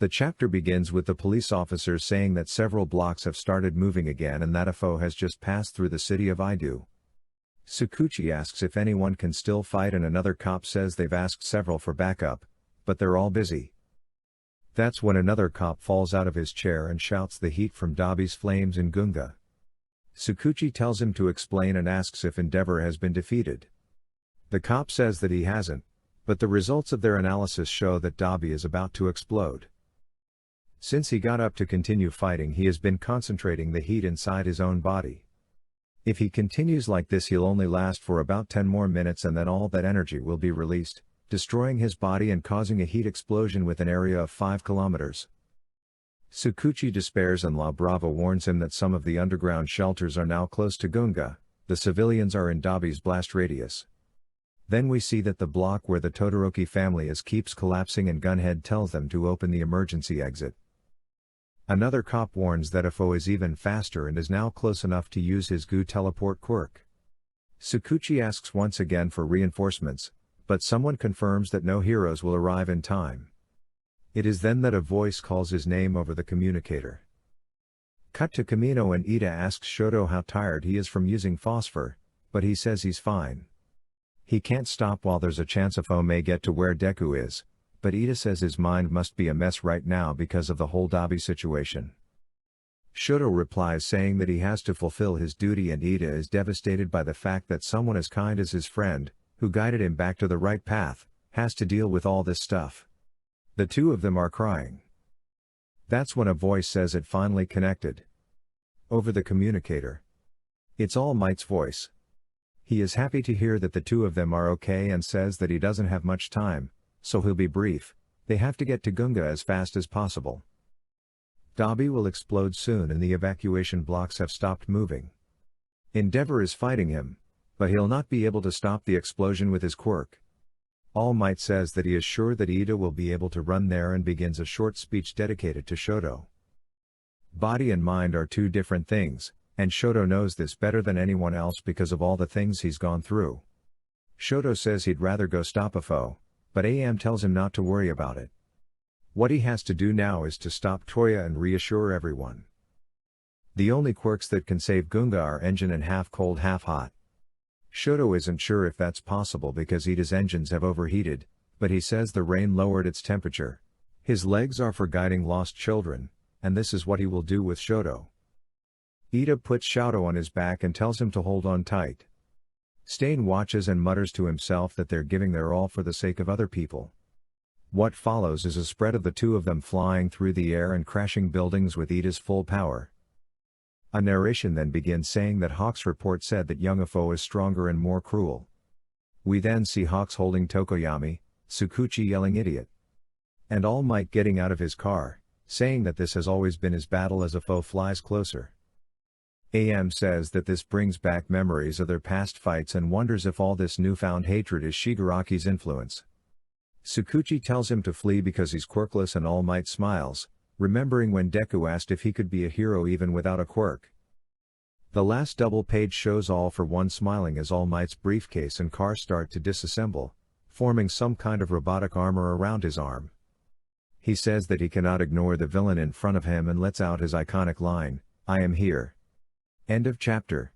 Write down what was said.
The chapter begins with the police officers saying that several blocks have started moving again and that AFO has just passed through the city of Idu. Tsukuchi asks if anyone can still fight and another cop says they've asked several for backup, but they're all busy. That's when another cop falls out of his chair and shouts the heat from Dabi's flames in Gunga. Tsukuchi tells him to explain and asks if Endeavor has been defeated. The cop says that he hasn't, but the results of their analysis show that Dabi is about to explode. Since he got up to continue fighting, he has been concentrating the heat inside his own body. If he continues like this, he'll only last for about 10 more minutes and then all that energy will be released, destroying his body and causing a heat explosion with an area of 5 kilometers. Tsukuchi despairs and La Brava warns him that some of the underground shelters are now close to Gunga, the civilians are in Dabi's blast radius. Then we see that the block where the Todoroki family is keeps collapsing and Gunhead tells them to open the emergency exit. Another cop warns that AFO is even faster and is now close enough to use his goo teleport quirk. Tsukuchi asks once again for reinforcements, but someone confirms that no heroes will arrive in time. It is then that a voice calls his name over the communicator. Cut to Kamino and Ida asks Shoto how tired he is from using phosphor, but he says he's fine. He can't stop while there's a chance AFO may get to where Deku is, but Ida says his mind must be a mess right now because of the whole Dabi situation. Shoto replies saying that he has to fulfill his duty, and Ida is devastated by the fact that someone as kind as his friend, who guided him back to the right path, has to deal with all this stuff. The two of them are crying. That's when a voice says it finally connected. Over the communicator. It's All Might's voice. He is happy to hear that the two of them are okay and says that he doesn't have much time, so he'll be brief. They have to get to Gunga as fast as possible. Dabi will explode soon and the evacuation blocks have stopped moving. Endeavor is fighting him, but he'll not be able to stop the explosion with his quirk. All Might says that he is sure that Ida will be able to run there and begins a short speech dedicated to Shoto. Body and mind are two different things, and Shoto knows this better than anyone else because of all the things he's gone through. Shoto says he'd rather go stop AFO, but AM tells him not to worry about it. What he has to do now is to stop Toya and reassure everyone. The only quirks that can save Gunga are engine and half cold half hot. Shoto isn't sure if that's possible because Ida's engines have overheated, but he says the rain lowered its temperature. His legs are for guiding lost children, and this is what he will do with Shoto. Ida puts Shoto on his back and tells him to hold on tight. Stain watches and mutters to himself that they're giving their all for the sake of other people. What follows is a spread of the two of them flying through the air and crashing buildings with Ida's full power. A narration then begins saying that Hawk's report said that young AFO is stronger and more cruel. We then see Hawks holding Tokoyami, Tsukuchi yelling idiot, and All Might getting out of his car, saying that this has always been his battle as AFO flies closer. AM says that this brings back memories of their past fights and wonders if all this newfound hatred is Shigaraki's influence. Tsukuchi tells him to flee because he's quirkless, and All Might smiles, remembering when Deku asked if he could be a hero even without a quirk. The last double page shows All for One smiling as All Might's briefcase and car start to disassemble, forming some kind of robotic armor around his arm. He says that he cannot ignore the villain in front of him and lets out his iconic line, "I am here." End of chapter.